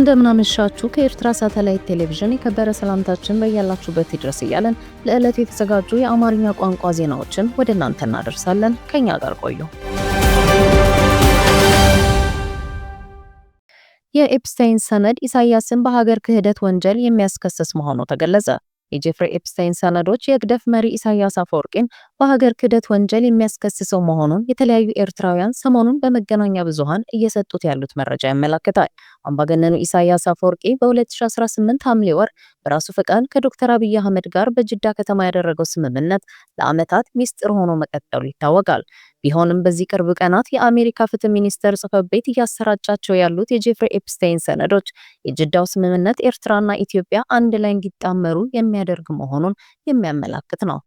እንደምናመሻችሁ ከኤርትራ ሳተላይት ቴሌቪዥን የከበረ ሰላምታችን በያላችሁበት ይድረስ እያለን ለዕለቱ የተዘጋጁ የአማርኛ ቋንቋ ዜናዎችን ወደ እናንተ እናደርሳለን። ከኛ ጋር ቆዩ። የኤፕስታይን ሰነድ ኢሳያስን በሀገር ክህደት ወንጀል የሚያስከስስ መሆኑ ተገለጸ። የጄፍሪ ኤፕስታይን ሰነዶች የግደፍ መሪ ኢሳያስ አፈወርቂን በሀገር ክህደት ወንጀል የሚያስከስሰው መሆኑን የተለያዩ ኤርትራውያን ሰሞኑን በመገናኛ ብዙሃን እየሰጡት ያሉት መረጃ ያመለክታል። አምባገነኑ ኢሳያስ አፈወርቂ በ2018 ሐምሌ ወር በራሱ ፈቃድ ከዶክተር አብይ አህመድ ጋር በጅዳ ከተማ ያደረገው ስምምነት ለዓመታት ሚስጥር ሆኖ መቀጠሉ ይታወቃል። ቢሆንም በዚህ ቅርብ ቀናት የአሜሪካ ፍትህ ሚኒስቴር ጽሕፈት ቤት እያሰራጫቸው ያሉት የጄፍሪ ኤፕስታይን ሰነዶች የጅዳው ስምምነት ኤርትራና ኢትዮጵያ አንድ ላይ እንዲጣመሩ የሚያደርግ መሆኑን የሚያመላክት ነው።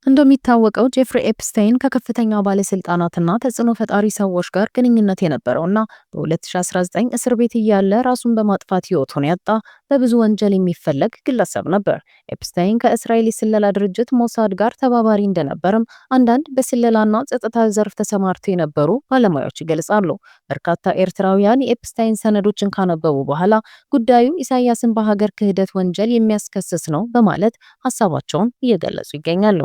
እንደሚታወቀው ጄፍሪ ኤፕስታይን ከከፍተኛ ባለስልጣናትና ተጽዕኖ ፈጣሪ ሰዎች ጋር ግንኙነት የነበረውና በ2019 እስር ቤት እያለ ራሱን በማጥፋት ሕይወቱን ያጣ በብዙ ወንጀል የሚፈለግ ግለሰብ ነበር። ኤፕስታይን ከእስራኤል የስለላ ድርጅት ሞሳድ ጋር ተባባሪ እንደነበርም አንዳንድ በስለላና ጸጥታ ዘርፍ ተሰማርተው የነበሩ ባለሙያዎች ይገልጻሉ። በርካታ ኤርትራውያን የኤፕስታይን ሰነዶችን ካነበቡ በኋላ ጉዳዩ ኢሳያስን በሀገር ክህደት ወንጀል የሚያስከስስ ነው በማለት ሀሳባቸውን እየገለጹ ይገኛሉ።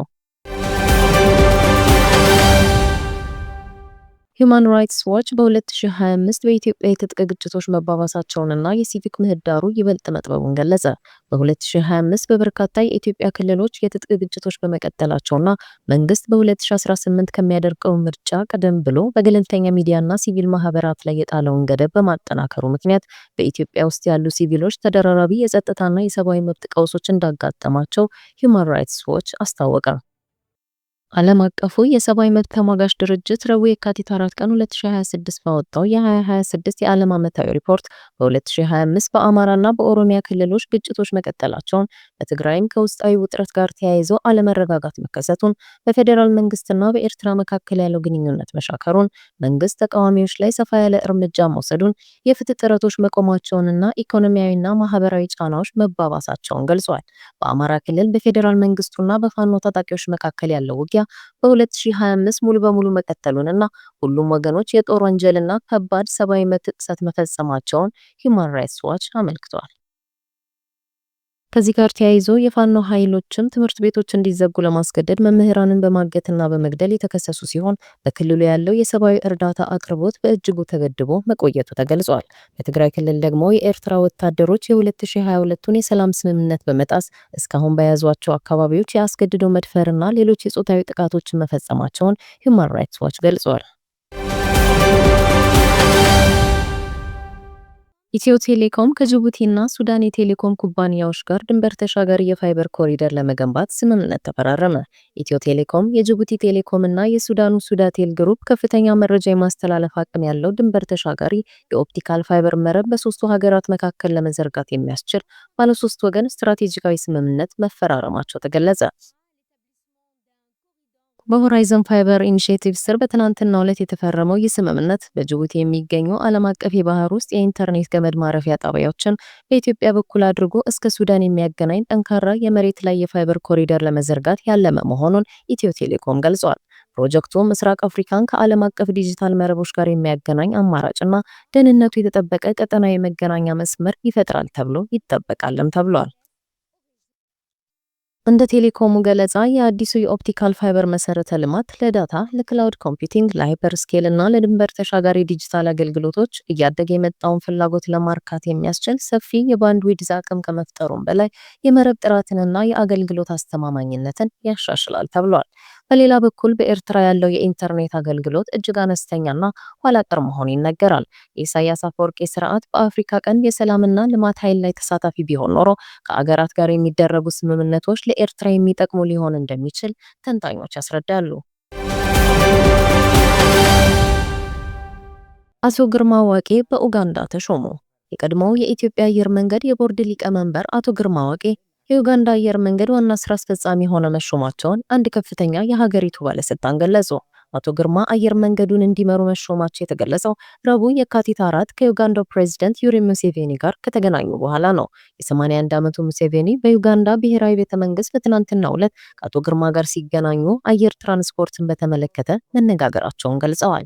ሁማን ራይትስ ዋች በ2025 በኢትዮጵያ የትጥቅ ግጭቶች መባባሳቸውንና የሲቪክ ምህዳሩ ይበልጥ መጥበቡን ገለጸ። በ2025 በበርካታ የኢትዮጵያ ክልሎች የትጥቅ ግጭቶች በመቀጠላቸውና መንግስት በ2018 ከሚያደርገው ምርጫ ቀደም ብሎ በገለልተኛ ሚዲያና ሲቪል ማህበራት ላይ የጣለውን ገደብ በማጠናከሩ ምክንያት በኢትዮጵያ ውስጥ ያሉ ሲቪሎች ተደራራቢ የጸጥታና የሰብአዊ መብት ቀውሶች እንዳጋጠማቸው ሁማን ራይትስ ዋች አስታወቀ። ዓለም አቀፉ የሰብአዊ መብት ተሟጋች ድርጅት ረቡዕ የካቲት 4 ቀን 2026 ባወጣው የ2026 የዓለም ዓመታዊ ሪፖርት በ2025 በአማራና በኦሮሚያ ክልሎች ግጭቶች መቀጠላቸውን፣ በትግራይም ከውስጣዊ ውጥረት ጋር ተያይዞ አለመረጋጋት መከሰቱን፣ በፌዴራል መንግስትና በኤርትራ መካከል ያለው ግንኙነት መሻከሩን፣ መንግስት ተቃዋሚዎች ላይ ሰፋ ያለ እርምጃ መውሰዱን፣ የፍትህ ጥረቶች መቆማቸውንና ኢኮኖሚያዊና ማህበራዊ ጫናዎች መባባሳቸውን ገልጿል። በአማራ ክልል በፌዴራል መንግስቱና በፋኖ ታጣቂዎች መካከል ያለው ውጊያ በ2025 ሙሉ በሙሉ መቀጠሉንና ሁሉም ወገኖች የጦር ወንጀልና ከባድ ሰብአዊ መብት ጥሰት መፈጸማቸውን ሁማን ራይትስ ዋች አመልክቷል። ከዚህ ጋር ተያይዞ የፋኖ ኃይሎችም ትምህርት ቤቶች እንዲዘጉ ለማስገደድ መምህራንን በማገትና በመግደል የተከሰሱ ሲሆን በክልሉ ያለው የሰብአዊ እርዳታ አቅርቦት በእጅጉ ተገድቦ መቆየቱ ተገልጿል። በትግራይ ክልል ደግሞ የኤርትራ ወታደሮች የ2022ቱን የሰላም ስምምነት በመጣስ እስካሁን በያዟቸው አካባቢዎች የአስገድዶ መድፈርና ሌሎች የጾታዊ ጥቃቶችን መፈጸማቸውን ሁማን ራይትስ ዋች ገልጿል። ኢትዮ ቴሌኮም ከጅቡቲና ሱዳን የቴሌኮም ኩባንያዎች ጋር ድንበር ተሻጋሪ የፋይበር ኮሪደር ለመገንባት ስምምነት ተፈራረመ። ኢትዮ ቴሌኮም የጅቡቲ ቴሌኮም እና የሱዳኑ ሱዳቴል ግሩፕ ከፍተኛ መረጃ የማስተላለፍ አቅም ያለው ድንበር ተሻጋሪ የኦፕቲካል ፋይበር መረብ በሶስቱ ሀገራት መካከል ለመዘርጋት የሚያስችል ባለሶስት ወገን ስትራቴጂካዊ ስምምነት መፈራረማቸው ተገለጸ። በሆራይዘን ፋይበር ኢኒሺየቲቭ ስር በትናንትናው ዕለት የተፈረመው ይህ ስምምነት በጅቡቲ የሚገኙ ዓለም አቀፍ የባህር ውስጥ የኢንተርኔት ገመድ ማረፊያ ጣቢያዎችን በኢትዮጵያ በኩል አድርጎ እስከ ሱዳን የሚያገናኝ ጠንካራ የመሬት ላይ የፋይበር ኮሪደር ለመዘርጋት ያለመ መሆኑን ኢትዮ ቴሌኮም ገልጿል። ፕሮጀክቱ ምስራቅ አፍሪካን ከዓለም አቀፍ ዲጂታል መረቦች ጋር የሚያገናኝ አማራጭና ደህንነቱ የተጠበቀ ቀጠናዊ መገናኛ መስመር ይፈጥራል ተብሎ ይጠበቃልም ተብሏል። እንደ ቴሌኮሙ ገለጻ የአዲሱ የኦፕቲካል ፋይበር መሰረተ ልማት ለዳታ፣ ለክላውድ ኮምፒውቲንግ፣ ለሃይፐር ስኬል እና ለድንበር ተሻጋሪ ዲጂታል አገልግሎቶች እያደገ የመጣውን ፍላጎት ለማርካት የሚያስችል ሰፊ የባንድዊድዝ አቅም ከመፍጠሩም በላይ የመረብ ጥራትንና የአገልግሎት አስተማማኝነትን ያሻሽላል ተብሏል። በሌላ በኩል በኤርትራ ያለው የኢንተርኔት አገልግሎት እጅግ አነስተኛና ኋላ ቀር መሆኑ ይነገራል። የኢሳያስ አፈወርቂ ስርዓት በአፍሪካ ቀንድ የሰላምና ልማት ኃይል ላይ ተሳታፊ ቢሆን ኖሮ ከአገራት ጋር የሚደረጉ ስምምነቶች ለኤርትራ የሚጠቅሙ ሊሆን እንደሚችል ተንታኞች ያስረዳሉ። አቶ ግርማ ዋቄ በኡጋንዳ ተሾሙ። የቀድሞው የኢትዮጵያ አየር መንገድ የቦርድ ሊቀመንበር አቶ ግርማ ዋቄ የኡጋንዳ አየር መንገድ ዋና ስራ አስፈጻሚ ሆነው መሾማቸውን አንድ ከፍተኛ የሀገሪቱ ባለስልጣን ገለጹ። አቶ ግርማ አየር መንገዱን እንዲመሩ መሾማቸው የተገለጸው ረቡዕ የካቲት 4 ከዩጋንዳው ፕሬዝዳንት ዩዌሪ ሙሴቬኒ ጋር ከተገናኙ በኋላ ነው። የ81 ዓመቱ ሙሴቬኒ በዩጋንዳ ብሔራዊ ቤተ መንግስት በትናንትናው ዕለት ከአቶ ግርማ ጋር ሲገናኙ አየር ትራንስፖርትን በተመለከተ መነጋገራቸውን ገልጸዋል።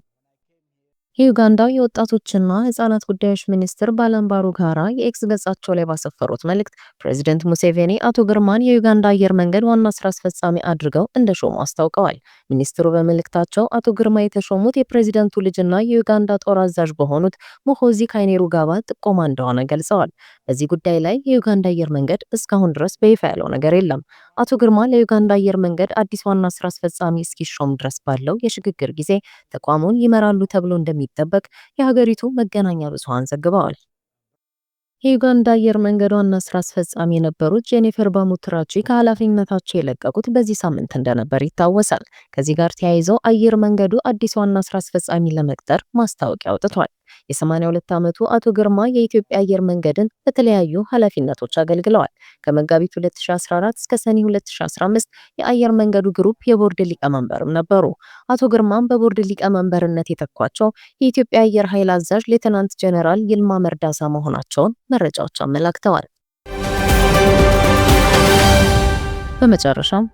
የዩጋንዳው የወጣቶችና ህጻናት ጉዳዮች ሚኒስትር ባላምባሩጋራ የኤክስ ገጻቸው ላይ ባሰፈሩት መልእክት ፕሬዚደንት ሙሴቬኒ አቶ ግርማን የዩጋንዳ አየር መንገድ ዋና ስራ አስፈጻሚ አድርገው እንደሾሙ አስታውቀዋል። ሚኒስትሩ በመልእክታቸው አቶ ግርማ የተሾሙት የፕሬዚደንቱ ልጅና የዩጋንዳ ጦር አዛዥ በሆኑት ሙሆዚ ካይኔሩጋባ ጥቆማ እንደሆነ ገልጸዋል። በዚህ ጉዳይ ላይ የዩጋንዳ አየር መንገድ እስካሁን ድረስ በይፋ ያለው ነገር የለም። አቶ ግርማ ለዩጋንዳ አየር መንገድ አዲስ ዋና ስራ አስፈጻሚ እስኪሾም ድረስ ባለው የሽግግር ጊዜ ተቋሙን ይመራሉ ተብሎ እንደሚጠበቅ የሀገሪቱ መገናኛ ብዙሃን ዘግበዋል። የዩጋንዳ አየር መንገድ ዋና ስራ አስፈጻሚ የነበሩት ጄኒፈር ባሙትራቺ ከኃላፊነታቸው የለቀቁት በዚህ ሳምንት እንደነበር ይታወሳል። ከዚህ ጋር ተያይዞ አየር መንገዱ አዲስ ዋና ስራ አስፈጻሚ ለመቅጠር ማስታወቂያ አውጥቷል። የ82 ዓመቱ አቶ ግርማ የኢትዮጵያ አየር መንገድን በተለያዩ ኃላፊነቶች አገልግለዋል። ከመጋቢት 2014 እስከ ሰኔ 2015 የአየር መንገዱ ግሩፕ የቦርድ ሊቀመንበርም ነበሩ። አቶ ግርማም በቦርድ ሊቀመንበርነት የተኳቸው የኢትዮጵያ አየር ኃይል አዛዥ ሌተናንት ጀነራል ይልማ መርዳሳ መሆናቸውን መረጃዎች አመላክተዋል። በመጨረሻም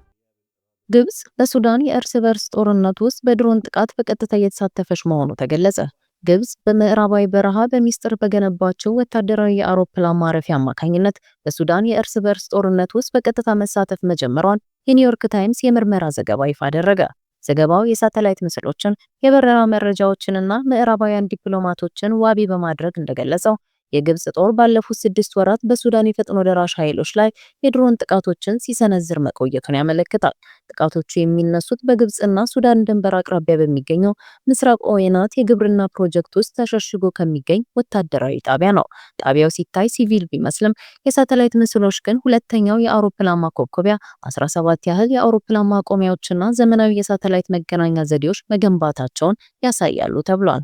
ግብጽ በሱዳን የእርስ በርስ ጦርነት ውስጥ በድሮን ጥቃት በቀጥታ እየተሳተፈች መሆኑ ተገለጸ። ግብጽ በምዕራባዊ በረሃ በሚስጥር በገነባቸው ወታደራዊ የአውሮፕላን ማረፊያ አማካኝነት በሱዳን የእርስ በርስ ጦርነት ውስጥ በቀጥታ መሳተፍ መጀመሯን የኒውዮርክ ታይምስ የምርመራ ዘገባ ይፋ አደረገ። ዘገባው የሳተላይት ምስሎችን፣ የበረራ መረጃዎችንና ምዕራባውያን ዲፕሎማቶችን ዋቢ በማድረግ እንደገለጸው የግብጽ ጦር ባለፉት 6 ወራት በሱዳን የፈጥኖ ደራሽ ኃይሎች ላይ የድሮን ጥቃቶችን ሲሰነዝር መቆየቱን ያመለክታል። ጥቃቶቹ የሚነሱት በግብጽና ሱዳን ድንበር አቅራቢያ በሚገኘው ምስራቅ ኦዌናት የግብርና ፕሮጀክት ውስጥ ተሸሽጎ ከሚገኝ ወታደራዊ ጣቢያ ነው። ጣቢያው ሲታይ ሲቪል ቢመስልም የሳተላይት ምስሎች ግን ሁለተኛው የአውሮፕላን ማኮብኮቢያ 17 ያህል የአውሮፕላን ማቆሚያዎችና ዘመናዊ የሳተላይት መገናኛ ዘዴዎች መገንባታቸውን ያሳያሉ ተብሏል።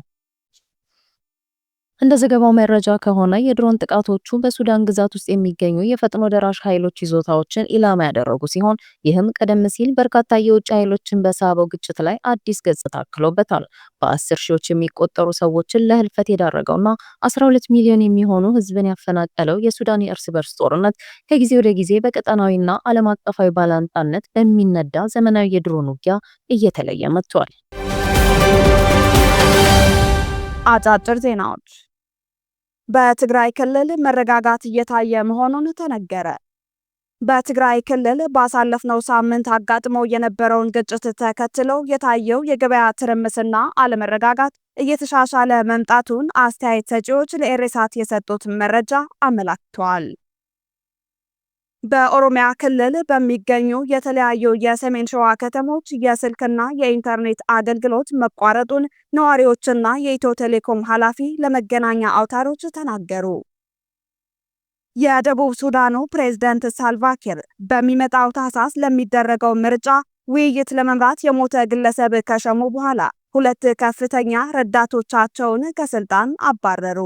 እንደ ዘገባው መረጃ ከሆነ የድሮን ጥቃቶቹ በሱዳን ግዛት ውስጥ የሚገኙ የፈጥኖ ደራሽ ኃይሎች ይዞታዎችን ኢላማ ያደረጉ ሲሆን ይህም ቀደም ሲል በርካታ የውጭ ኃይሎችን በሳበው ግጭት ላይ አዲስ ገጽታ አክሎበታል። በ10 ሺዎች የሚቆጠሩ ሰዎችን ለህልፈት የዳረገውና 12 ሚሊዮን የሚሆኑ ህዝብን ያፈናቀለው የሱዳን የእርስ በርስ ጦርነት ከጊዜ ወደ ጊዜ በቀጠናዊና ዓለም አቀፋዊ ባላንጣነት በሚነዳ ዘመናዊ የድሮን ውጊያ እየተለየ መጥቷል። አጫጭር ዜናዎች። በትግራይ ክልል መረጋጋት እየታየ መሆኑን ተነገረ። በትግራይ ክልል ባሳለፍነው ሳምንት አጋጥሞ የነበረውን ግጭት ተከትሎ የታየው የገበያ ትርምስና አለመረጋጋት እየተሻሻለ መምጣቱን አስተያየት ሰጪዎች ለኤሬሳት የሰጡት መረጃ አመላክቷል። በኦሮሚያ ክልል በሚገኙ የተለያዩ የሰሜን ሸዋ ከተሞች የስልክና የኢንተርኔት አገልግሎት መቋረጡን ነዋሪዎችና የኢትዮ ቴሌኮም ኃላፊ ለመገናኛ አውታሮች ተናገሩ። የደቡብ ሱዳኑ ፕሬዝዳንት ሳልቫኪር በሚመጣው ታህሳስ ለሚደረገው ምርጫ ውይይት ለመምራት የሞተ ግለሰብ ከሸሙ በኋላ 2 ከፍተኛ ረዳቶቻቸውን ከስልጣን አባረሩ።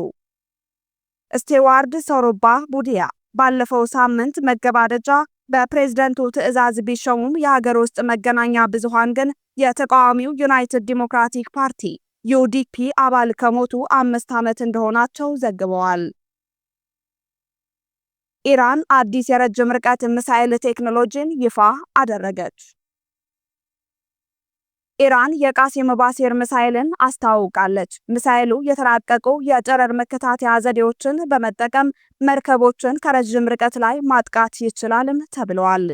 ስቴዋርድ ሶሮባ ቡዲያ ባለፈው ሳምንት መገባደጃ በፕሬዝዳንቱ ትዕዛዝ ቢሾሙም የሀገር ውስጥ መገናኛ ብዙሃን ግን የተቃዋሚው ዩናይትድ ዲሞክራቲክ ፓርቲ ዩዲፒ አባል ከሞቱ 5 ዓመት እንደሆናቸው ዘግበዋል። ኢራን አዲስ የረጅም ርቀት ሚሳኤል ቴክኖሎጂን ይፋ አደረገች። ኢራን የቃሲም ባሲር ሚሳኤልን አስተዋውቃለች። ሚሳኤሉ የተራቀቁ የጨረር መከታተያ ዘዴዎችን በመጠቀም መርከቦችን ከረጅም ርቀት ላይ ማጥቃት ይችላልም ተብሏል።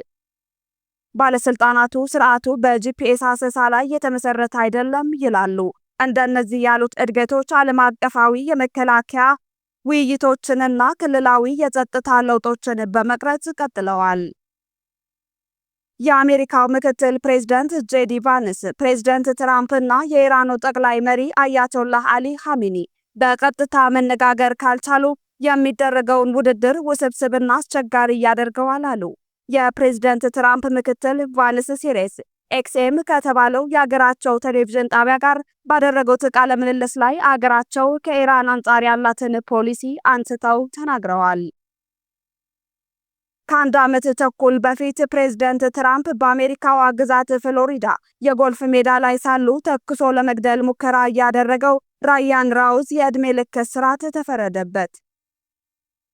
ባለስልጣናቱ ስርዓቱ በጂፒኤስ አሰሳ ላይ የተመሰረተ አይደለም ይላሉ። እንደነዚህ ያሉት እድገቶች ዓለም አቀፋዊ የመከላከያ ውይይቶችንና ክልላዊ የጸጥታ ለውጦችን በመቅረጽ ቀጥለዋል። የአሜሪካው ምክትል ፕሬዝዳንት ጄዲ ቫንስ ፕሬዝዳንት ትራምፕና የኢራኑ ጠቅላይ መሪ አያቶላህ አሊ ኻሜኒ በቀጥታ መነጋገር ካልቻሉ የሚደረገውን ውድድር ውስብስብና አስቸጋሪ ያደርገዋል አሉ። የፕሬዝዳንት ትራምፕ ምክትል ቫንስ ሲሬስ ኤክስኤም ከተባለው የአገራቸው ቴሌቪዥን ጣቢያ ጋር ባደረጉት ቃለ ምልልስ ላይ አገራቸው ከኢራን አንጻር ያላትን ፖሊሲ አንስተው ተናግረዋል። ከአንድ ዓመት ተኩል በፊት ፕሬዝዳንት ትራምፕ በአሜሪካዋ ግዛት ፍሎሪዳ የጎልፍ ሜዳ ላይ ሳሉ ተኩሶ ለመግደል ሙከራ ያደረገው ራያን ራውዝ የዕድሜ ልክ እስራት ተፈረደበት።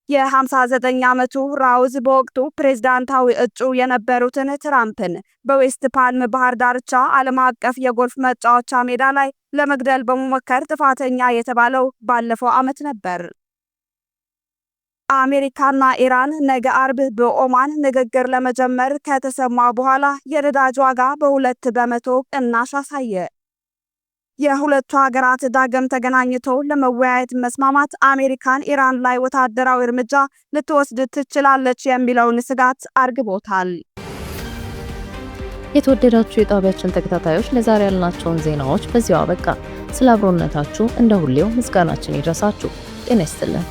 የ59 ዓመቱ ራውዝ በወቅቱ ፕሬዝዳንታዊ እጩ የነበሩትን ትራምፕን በዌስት ፓልም ባህር ዳርቻ ዓለም አቀፍ የጎልፍ መጫወቻ ሜዳ ላይ ለመግደል በመሞከር ጥፋተኛ የተባለው ባለፈው ዓመት ነበር። አሜሪካና ኢራን ነገ አርብ በኦማን ንግግር ለመጀመር ከተሰማ በኋላ የነዳጅ ዋጋ በ2 በመቶ ቅናሽ አሳየ። የሁለቱ ሀገራት ዳግም ተገናኝተው ለመወያየት መስማማት አሜሪካን ኢራን ላይ ወታደራዊ እርምጃ ልትወስድ ትችላለች የሚለውን ስጋት አርግቦታል። የተወደዳችሁ የጣቢያችን ተከታታዮች ለዛሬ ያልናቸውን ዜናዎች በዚያው አበቃ። ስለ አብሮነታችሁ እንደ ሁሌው ምስጋናችን ይድረሳችሁ። ጤና ይስጥልን።